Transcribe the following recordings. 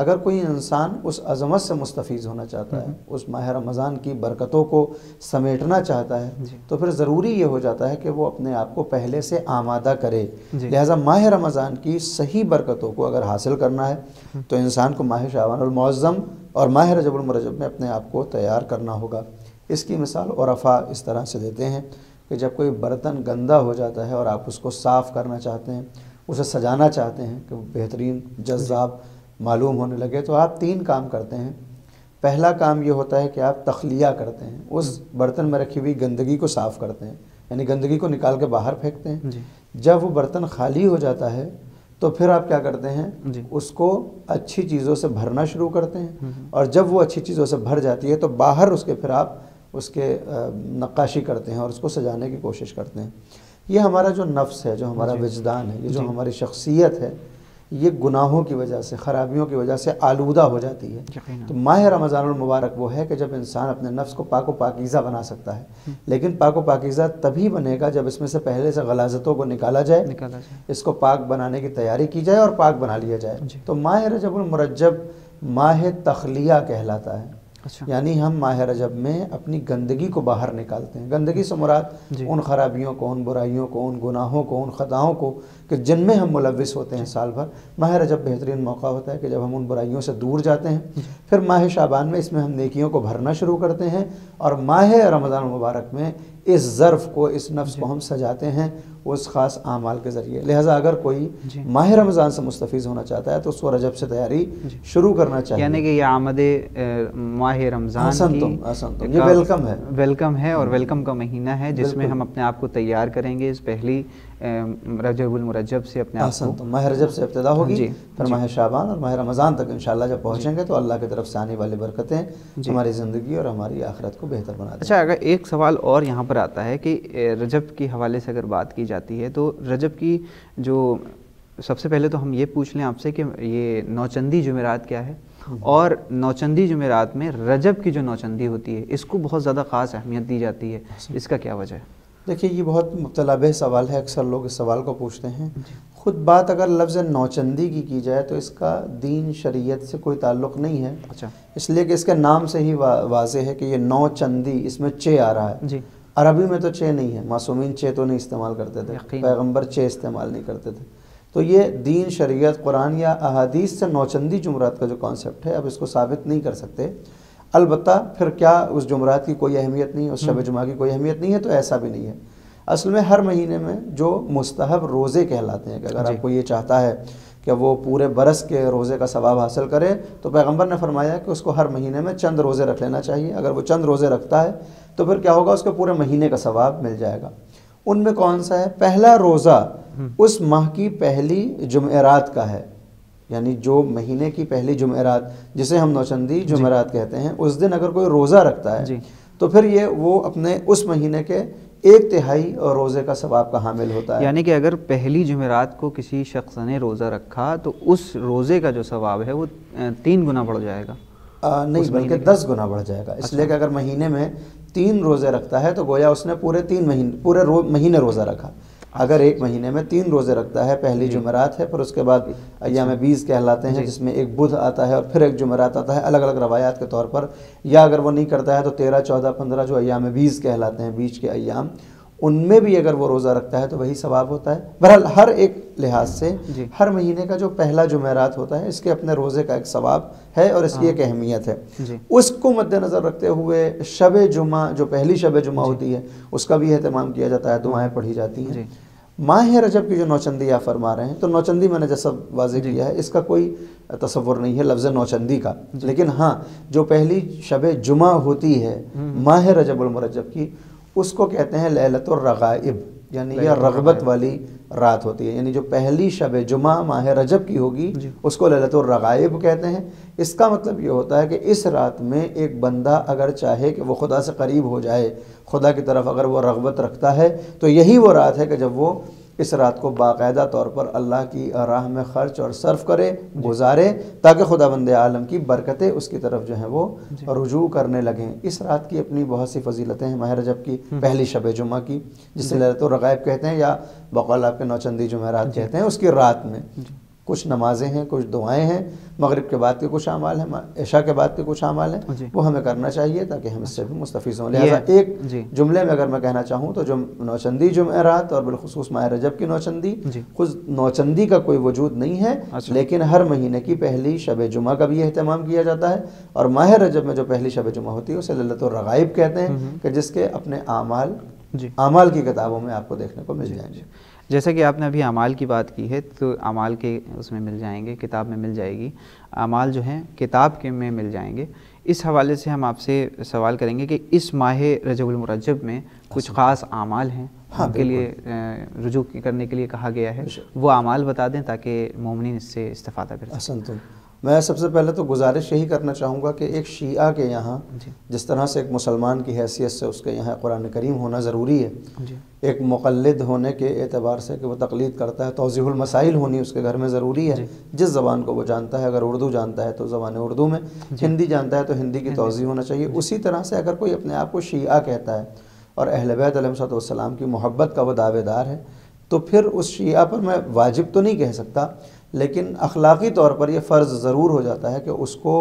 اگر کوئی انسان اس عظمت سے مستفیض ہونا چاہتا ہے، اس ماہ رمضان کی برکتوں کو سمیٹنا چاہتا ہے، تو پھر ضروری یہ ہو جاتا ہے کہ وہ اپنے آپ کو پہلے سے آمادہ کرے۔ لہٰذا ماہ رمضان کی صحیح برکتوں کو اگر حاصل کرنا ہے تو انسان کو ماہ شعبان المعظم اور ماہ رجب المرجب میں اپنے آپ کو تیار کرنا ہوگا۔ اس کی مثال عرفاء اس طرح سے دیتے ہیں کہ جب کوئی برتن گندا ہو جاتا ہے اور آپ اس کو صاف کرنا چاہتے ہیں، اسے سجانا چاہتے ہیں کہ وہ بہترین جذاب معلوم ہونے لگے، تو آپ 3 کام کرتے ہیں۔ پہلا کام یہ ہوتا ہے کہ آپ تخلیہ کرتے ہیں، اس برتن میں رکھی ہوئی گندگی کو صاف کرتے ہیں، یعنی گندگی کو نکال کے باہر پھینکتے ہیں۔ جب وہ برتن خالی ہو جاتا ہے تو پھر آپ کیا کرتے ہیں، اس کو اچھی چیزوں سے بھرنا شروع کرتے ہیں، اور جب وہ اچھی چیزوں سے بھر جاتی ہے تو باہر اس کے پھر آپ اس کے نقاشی کرتے ہیں اور اس کو سجانے کی کوشش کرتے ہیں۔ یہ ہمارا جو نفس ہے، جو ہمارا وجدان ہے، یہ جو ہماری شخصیت ہے، یہ گناہوں کی وجہ سے، خرابیوں کی وجہ سے آلودہ ہو جاتی ہے۔ تو ماہ رمضان المبارک وہ ہے کہ جب انسان اپنے نفس کو پاک و پاکیزہ بنا سکتا ہے، لیکن پاک و پاکیزہ تبھی بنے گا جب اس میں سے پہلے سے غلاظتوں کو نکالا جائے، اس کو پاک بنانے کی تیاری کی جائے اور پاک بنا لیا جائے۔ تو ماہ رجب المرجب ماہ تخلیہ کہلاتا ہے، یعنی ہم ماہ رجب میں اپنی گندگی کو باہر نکالتے ہیں۔ گندگی سے مراد ان خرابیوں کو، ان برائیوں کو، ان گناہوں کو، ان خطاؤں کو کہ جن میں ہم ملوث ہوتے ہیں سال بھر۔ ماہ رجب بہترین موقع ہوتا ہے کہ جب ہم ان برائیوں سے دور جاتے ہیں۔ پھر ماہ شعبان میں اس میں ہم نیکیوں کو بھرنا شروع کرتے ہیں، اور ماہ رمضان المبارک میں اس ظرف کو، اس نفس کو ہم سجاتے ہیں اس خاص اعمال کے ذریعے۔ لہٰذا اگر کوئی ماہ رمضان سے مستفیض ہونا چاہتا ہے تو اس کو رجب سے تیاری شروع کرنا چاہیے، یعنی کہ یہ آمد ماہ رمضان کی یہ ویلکم ہے، ویلکم ہے، اور ویلکم کا مہینہ ہے جس میں ہم اپنے آپ کو تیار کریں گے اس پہلی رجب المرجب سے اپنے آپ کو۔ ماہ رجب سے ابتدا ہوگی، پھر ماہ شعبان اور ماہ رمضان تک انشاءاللہ جب پہنچیں گے تو اللہ کی طرف سے آنے والی برکتیں ہماری زندگی اور ہماری آخرت کو بہتر بنا دیں۔ اچھا، اگر ایک سوال اور یہاں پر آتا ہے کہ رجب کے حوالے سے اگر بات کی جاتی ہے تو رجب کی جو سب سے پہلے تو ہم یہ پوچھ لیں آپ سے کہ یہ نوچندی جمعرات کیا ہے، اور نوچندی جمعرات میں رجب کی جو نوچندی ہوتی ہے اس کو بہت زیادہ خاص اہمیت دی جاتی ہے، اس کا کیا وجہ ہے؟ دیکھیے یہ بہت مبتلا سوال ہے، اکثر لوگ اس سوال کو پوچھتے ہیں۔ خود بات اگر لفظ نوچندی کی جائے تو اس کا دین شریعت سے کوئی تعلق نہیں ہے، اس لیے کہ اس کے نام سے ہی واضح ہے کہ یہ نو چندی، اس میں چے آ رہا ہے۔ عربی میں تو چے نہیں ہے، معصومین چے تو نہیں استعمال کرتے تھے، پیغمبر چے استعمال نہیں کرتے تھے۔ تو یہ دین شریعت قرآن یا احادیث سے نوچندی جمعرات کا جو کانسیپٹ ہے اب اس کو ثابت نہیں کر سکتے۔ البتہ پھر کیا اس جمعرات کی کوئی اہمیت نہیں ہے، اس شب جمعہ کی کوئی اہمیت نہیں ہے؟ تو ایسا بھی نہیں ہے۔ اصل میں ہر مہینے میں جو مستحب روزے کہلاتے ہیں کہ اگر آپ کو یہ چاہتا ہے کہ وہ پورے برس کے روزے کا ثواب حاصل کرے تو پیغمبر نے فرمایا کہ اس کو ہر مہینے میں چند روزے رکھ لینا چاہیے۔ اگر وہ چند روزے رکھتا ہے تو پھر کیا ہوگا، اس کو پورے مہینے کا ثواب مل جائے گا۔ ان میں کون سا ہے؟ پہلا روزہ اس ماہ کی پہلی جمعرات کا ہے، یعنی جو مہینے کی پہلی جمعرات جسے ہم نوچندی جمعرات کہتے ہیں، اس دن اگر کوئی روزہ رکھتا ہے تو پھر یہ وہ اپنے اس مہینے کے 1/3 روزے کا ثواب کا حامل ہوتا ہے۔ یعنی کہ اگر پہلی جمعرات کو کسی شخص نے روزہ رکھا تو اس روزے کا جو ثواب ہے وہ 3 گنا بڑھ جائے گا؟ نہیں، بلکہ 10 گنا بڑھ جائے گا، اس لیے کہ اگر مہینے میں 3 روزے رکھتا ہے تو گویا اس نے پورے مہینے روزہ رکھا۔ اگر ایک مہینے میں 3 روزے رکھتا ہے، پہلی جمعرات ہے، پھر اس کے بعد ایام بیز کہلاتے ہیں جس میں ایک بدھ آتا ہے اور پھر ایک جمعرات آتا ہے الگ الگ روایات کے طور پر، یا اگر وہ نہیں کرتا ہے تو 13، 14، 15 جو ایام بیز کہلاتے ہیں، بیچ کے ایام، ان میں بھی اگر وہ روزہ رکھتا ہے تو وہی ثواب ہوتا ہے۔ بہرحال ہر ایک لحاظ سے ہر مہینے کا جو پہلا جمعرات ہوتا ہے اس کے اپنے روزے کا ایک ثواب ہے اور اس کی ایک اہمیت ہے۔ اس کو مد نظر رکھتے ہوئے شب جمعہ، جو پہلی شب جمعہ ہوتی ہے، اس کا بھی اہتمام کیا جاتا ہے، دعائیں پڑھی جاتی ہیں۔ ماہ رجب کی جو نوچندی آپ فرما رہے ہیں، تو نوچندی میں نے جیسا واضح کیا ہے، اس کا کوئی تصور نہیں ہے لفظ نوچندی کا، لیکن ہاں جو پہلی شب جمعہ ہوتی ہے ماہ رجب المرجب کی، اس کو کہتے ہیں لیلۃ الرغائب، یعنی یہ رغبت والی رات ہوتی ہے، یعنی جو پہلی شب جمعہ ماہ رجب کی ہوگی اس کو لیلۃ الرغائب کہتے ہیں۔ اس کا مطلب یہ ہوتا ہے کہ اس رات میں ایک بندہ اگر چاہے کہ وہ خدا سے قریب ہو جائے، خدا کی طرف اگر وہ رغبت رکھتا ہے، تو یہی وہ رات ہے کہ جب وہ اس رات کو باقاعدہ طور پر اللہ کی راہ میں خرچ اور صرف کرے، گزارے، تاکہ خدا بند عالم کی برکتیں اس کی طرف جو ہیں وہ رجوع کرنے لگیں۔ اس رات کی اپنی بہت سی فضیلتیں ہیں، ماہ رجب کی پہلی شب جمعہ کی، جسے لیلۃ الرغائب کہتے ہیں یا بقول آپ کے نوچندی جمعرات کہتے ہیں، اس کی رات میں کچھ نمازیں ہیں، کچھ دعائیں ہیں، مغرب کے بعد کے کچھ اعمال ہیں، عشاء کے بعد کے کچھ اعمال ہیں، وہ ہمیں کرنا چاہیے تاکہ ہم اس سے بھی مستفیض ہوں۔ لہٰذا ایک جملے میں اگر میں کہنا چاہوں تو نوچندی جمعرات اور بالخصوص ماہ رجب کی نوچندی، خود نوچندی کا کوئی وجود نہیں ہے، لیکن ہر مہینے کی پہلی شب جمعہ کا بھی اہتمام کیا جاتا ہے، اور ماہ رجب میں جو پہلی شب جمعہ ہوتی ہے اسے لیلۃ الرغائب کہتے ہیں، کہ جس کے اپنے اعمال کی کتابوں میں آپ کو دیکھنے کو مل جائیں گے۔ جیسا کہ آپ نے ابھی اعمال کی بات کی ہے، تو اعمال کے اس میں مل جائیں گے، کتاب میں مل جائے گی، اعمال جو ہیں کتاب کے میں مل جائیں گے۔ اس حوالے سے ہم آپ سے سوال کریں گے کہ اس ماہ رجب المرجب میں کچھ خاص اعمال ہیں ان کے لیے رجوع کرنے کے لیے کہا گیا ہے، وہ اعمال بتا دیں تاکہ مومنین اس سے استفادہ کر سکیں۔ میں سب سے پہلے تو گزارش یہی کرنا چاہوں گا کہ ایک شیعہ کے یہاں جس طرح سے ایک مسلمان کی حیثیت سے اس کے یہاں قرآن کریم ہونا ضروری ہے، ایک مقلد ہونے کے اعتبار سے کہ وہ تقلید کرتا ہے، توضیح المسائل ہونی اس کے گھر میں ضروری ہے، جس زبان کو وہ جانتا ہے، اگر اردو جانتا ہے تو زبان اردو میں، ہندی جانتا ہے تو ہندی کی توضیح ہونا چاہیے۔ اسی طرح سے اگر کوئی اپنے آپ کو شیعہ کہتا ہے اور اہل بیت علیہ السلام کی محبت کا وہ دعوے دار ہے، تو پھر اس شیعہ پر میں واجب تو نہیں کہہ سکتا، لیکن اخلاقی طور پر یہ فرض ضرور ہو جاتا ہے کہ اس کو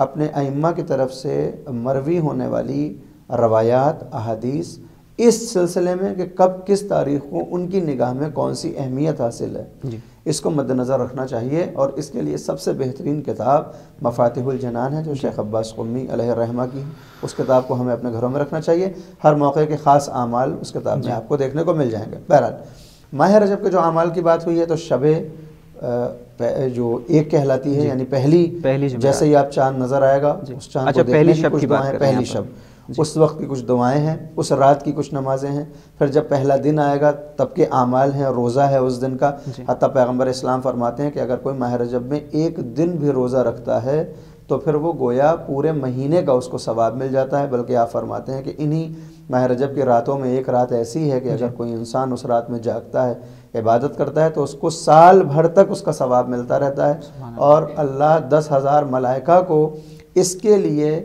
اپنے ائمہ کی طرف سے مروی ہونے والی روایات، احادیث اس سلسلے میں کہ کب کس تاریخ کو ان کی نگاہ میں کون سی اہمیت حاصل ہے، اس کو مد نظر رکھنا چاہیے، اور اس کے لیے سب سے بہترین کتاب مفاتیح الجنان ہے جو شیخ عباس قمی علیہ الرحمہ کی، اس کتاب کو ہمیں اپنے گھروں میں رکھنا چاہیے، ہر موقع کے خاص اعمال اس کتاب میں آپ کو دیکھنے کو مل جائیں گے۔ بہرحال ماہ رجب کے جو اعمال کی بات ہوئی ہے تو شب جو ایک کہلاتی ہے، یعنی پہلی جیسے ہی آپ چاند نظر آئے گا اس چاند کو دیکھنے کی کچھ دعائیں، پہلی شب اس وقت کی کچھ دعائیں ہیں، اس رات کی کچھ نمازیں ہیں، پھر جب پہلا دن آئے گا تب کے اعمال ہیں، روزہ ہے اس دن کا، حتیٰ پیغمبر اسلام فرماتے ہیں کہ اگر کوئی ماہ رجب میں ایک دن بھی روزہ رکھتا ہے تو پھر وہ گویا پورے مہینے کا اس کو ثواب مل جاتا ہے، بلکہ آپ فرماتے ہیں کہ انہی ماہ رجب کی راتوں میں ایک رات ایسی ہے کہ اگر کوئی انسان اس رات میں جاگتا ہے، عبادت کرتا ہے، تو اس کو سال بھر تک اس کا ثواب ملتا رہتا ہے، اور اللہ 10,000 ملائکہ کو اس کے لیے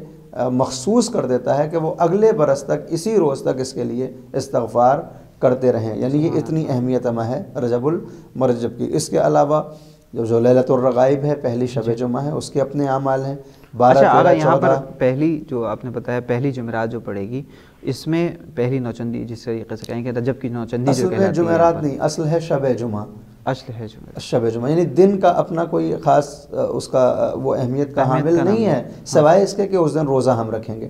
مخصوص کر دیتا ہے کہ وہ اگلے برس تک اسی روز تک اس کے لیے استغفار کرتے رہیں، یعنی یہ اتنی اہمیت ہے رجب المرجب کی۔ اس کے علاوہ جو لیلۃ الرغائب ہے، پہلی شب جمعہ ہے، اس کے اپنے اعمال ہیں، 12 13 یہاں پر 14 پہلی جو آپ نے بتایا پہلی جمعرات جو پڑے گی، اس میں پہلی نوچندی جس طریقے سے کہیں کہ رجب کی نوچندی جو اصل میں جمعرات نہیں، اصل ہے شب جمعہ، اصل ہے شب جمعہ، یعنی دن کا اپنا کوئی خاص اس کا وہ اہمیت کا حامل نہیں ہے، سوائے اس کے کہ اس دن روزہ ہم رکھیں گے۔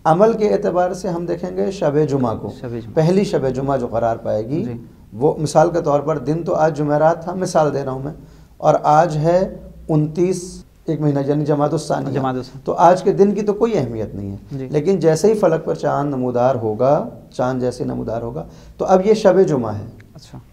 عمل کے اعتبار سے ہم دیکھیں گے شب جمعہ کو، پہلی شب جمعہ جو قرار پائے گی، وہ مثال کے طور پر دن تو آج جمعرات تھا، مثال دے رہا ہوں میں، اور آج ہے 29 ایک مہینہ یعنی جمادی الثانیہ، تو آج کے دن کی تو کوئی اہمیت نہیں ہے، لیکن جیسے ہی فلک پر چاند نمودار ہوگا، چاند جیسے نمودار ہوگا، تو اب یہ شب جمعہ ہے،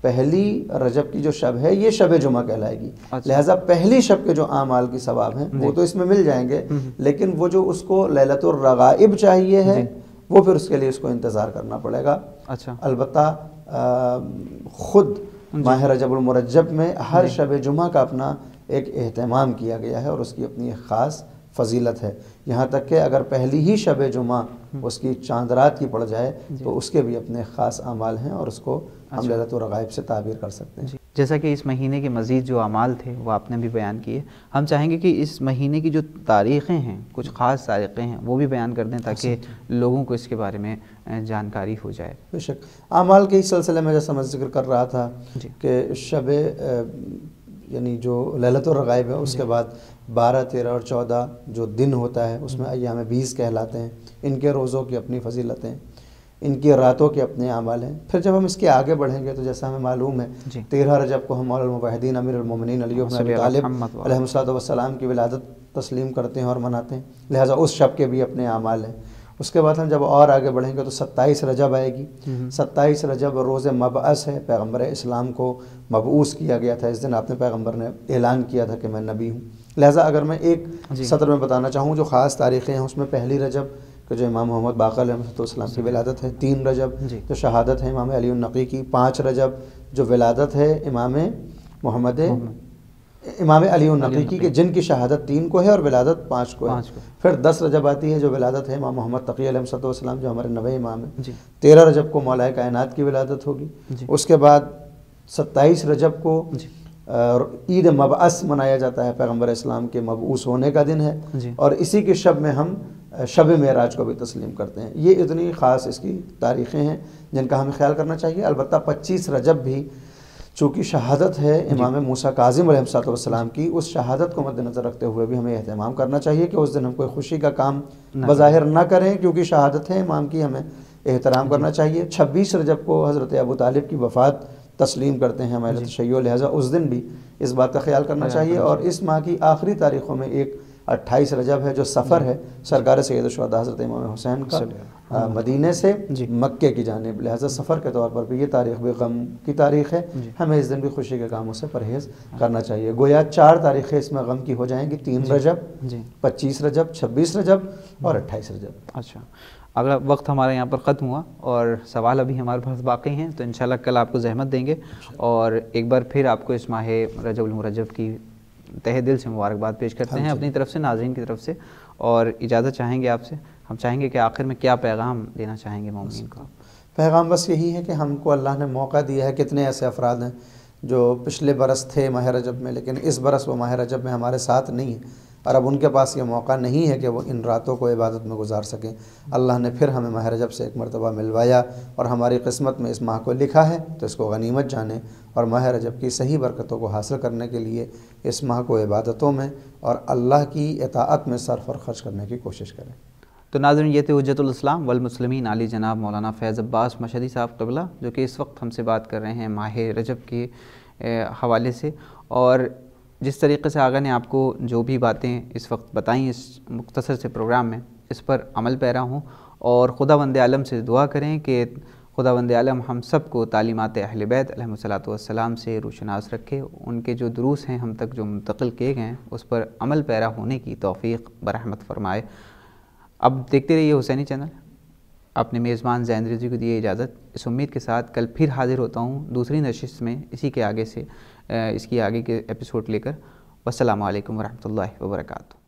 پہلی رجب کی جو شب ہے یہ شب جمعہ کہلائے گی، لہٰذا پہلی شب کے جو اعمال کی ثواب ہیں وہ تو اس میں مل جائیں گے، لیکن وہ جو اس کو لیلۃ الرغائب چاہیے ہے وہ پھر اس کے لیے اس کو انتظار کرنا پڑے گا۔ البتہ خود ماہ رجب المرجب میں ہر شب جمعہ کا اپنا ایک اہتمام کیا گیا ہے اور اس کی اپنی ایک خاص فضیلت ہے، یہاں تک کہ اگر پہلی ہی شب جمعہ اس کی چاند رات کی پڑ جائے تو اس کے بھی اپنے خاص اعمال ہیں اور اس کو ہم لیلۃ الرغائب سے تعبیر کر سکتے ہیں۔ جیسا کہ اس مہینے کے مزید جو اعمال تھے وہ آپ نے بھی بیان کیے، ہم چاہیں گے کہ اس مہینے کی جو تاریخیں ہیں، کچھ خاص تاریخیں ہیں، وہ بھی بیان کر دیں تاکہ لوگوں کو اس کے بارے میں جانکاری ہو جائے۔ بے شک اعمال کے سلسلے میں جیسا میں ذکر کر رہا تھا کہ شب یعنی جو لیلۃ الرغائب ہے اس کے بعد 12 13 اور 14 جو دن ہوتا ہے اس میں ایام 20 کہلاتے ہیں، ان کے روزوں کی اپنی فضیلتیں، ان کی راتوں کے اپنے اعمال ہیں۔ پھر جب ہم اس کے آگے بڑھیں گے تو جیسا ہمیں معلوم ہے 13 رجب کو ہم مولا الموحدین امیر المومنین علی بن ابی طالب علیہ السلام کی ولادت تسلیم کرتے ہیں اور مناتے ہیں، لہٰذا اس شب کے بھی اپنے اعمال ہیں۔ اس کے بعد ہم جب اور آگے بڑھیں گے تو 27 رجب آئے گی، 27 رجب روز مبعث ہے، پیغمبر اسلام کو مبعوث کیا گیا تھا، اس دن آپ نے پیغمبر نے اعلان کیا تھا کہ میں نبی ہوں، لہٰذا اگر میں ایک سطر میں بتانا چاہوں جو خاص تاریخیں ہیں اس میں پہلی رجب کہ جو امام محمد باقر علیہ السلام کی ولادت ہے، 3 رجب جو شہادت ہے امام علی النقی کی، 5 رجب جو ولادت ہے امام علی النقی کی کہ جن کی شہادت 3 کو ہے اور ولادت 5 کو ہے، پھر 10 رجب آتی ہے جو ولادت ہے امام محمد تقی علیہ السلام جو ہمارے نوے امام ہیں، 13 رجب کو مولا کائنات کی ولادت ہوگی، اس کے بعد 27 رجب کو عید مبعث منایا جاتا ہے، پیغمبر اسلام کے مبعوث ہونے کا دن ہے، اور اسی کے شب میں ہم شب معراج کو بھی تسلیم کرتے ہیں۔ یہ اتنی خاص اس کی تاریخیں ہیں جن کا ہمیں خیال کرنا چاہیے۔ البتہ 25 رجب بھی چونکہ شہادت ہے امام موسیٰ کاظم علیہ السلام کی، اس شہادت کو مد نظر رکھتے ہوئے بھی ہمیں اہتمام کرنا چاہیے کہ اس دن ہم کوئی خوشی کا کام بظاہر نہ کریں، کیونکہ شہادت ہے امام کی، ہمیں احترام کرنا چاہیے۔ 26 رجب کو حضرت ابو طالب کی وفات تسلیم کرتے ہیں ہمارے تشیع، لہٰذا اس دن بھی اس بات کا خیال کرنا چاہیے۔ اور اس ماہ کی آخری تاریخوں میں ایک 28 رجب ہے جو سفر ہے سرکار سید الشہداء حضرت امام حسین کا مدینے سے مکے کی جانب، لہٰذا سفر کے طور پر بھی یہ تاریخ بھی غم کی تاریخ ہے، ہمیں اس دن بھی خوشی کے کاموں سے پرہیز کرنا چاہیے۔ گویا 4 تاریخیں اس میں غم کی ہو جائیں گی، 3 رجب، 25 رجب، 26 رجب اور 28 رجب۔ اچھا، اگلا وقت ہمارا یہاں پر ختم ہوا اور سوال ابھی ہمارے پاس باقی ہیں، تو انشاءاللہ کل آپ کو زحمت دیں گے، اور ایک بار پھر آپ کو اس ماہ رجب المرجب کی تہہ دل سے مبارکباد پیش کرتے ہیں اپنی طرف سے، ناظرین کی طرف سے، اور اجازت چاہیں گے آپ سے۔ ہم چاہیں گے کہ آخر میں کیا پیغام دینا چاہیں گے مومنین کو؟ پیغام بس یہی ہے کہ ہم کو اللہ نے موقع دیا ہے، کتنے ایسے افراد ہیں جو پچھلے برس تھے ماہ رجب میں، لیکن اس برس وہ ماہ رجب میں ہمارے ساتھ نہیں ہیں، اور اب ان کے پاس یہ موقع نہیں ہے کہ وہ ان راتوں کو عبادت میں گزار سکیں۔ اللہ نے پھر ہمیں ماہ رجب سے ایک مرتبہ ملوایا، اور ہماری قسمت میں اس ماہ کو لکھا ہے، تو اس کو غنیمت جانیں اور ماہ رجب کی صحیح برکتوں کو حاصل کرنے کے لیے اس ماہ کو عبادتوں میں اور اللہ کی اطاعت میں صرف اور خرچ کرنے کی کوشش کریں۔ تو ناظرین، یہ تھے حجت الاسلام والمسلمین علی جناب مولانا فیض عباس مشہدی صاحب قبلہ، جو کہ اس وقت ہم سے بات کر رہے ہیں ماہ رجب کے حوالے سے، اور جس طریقے سے آقا نے آپ کو جو بھی باتیں اس وقت بتائیں اس مختصر سے پروگرام میں، اس پر عمل پیرا ہوں، اور خداوند عالم سے دعا کریں کہ خداوند عالم ہم سب کو تعلیمات اہل بیت علیہم الصلاۃ والسلام سے روشناس رکھے، ان کے جو دروس ہیں ہم تک جو منتقل کیے گئے ہیں اس پر عمل پیرا ہونے کی توفیق برحمت فرمائے۔ اب دیکھتے رہیے حسینی چینل۔ اپنے میزبان زین رضوی کو دیے اجازت، اس امید کے ساتھ کل پھر حاضر ہوتا ہوں دوسری نشست میں، اسی کے آگے سے اس کی آگے کے ایپیسوڈ لے کر۔ والسلام علیکم ورحمۃ اللہ وبرکاتہ۔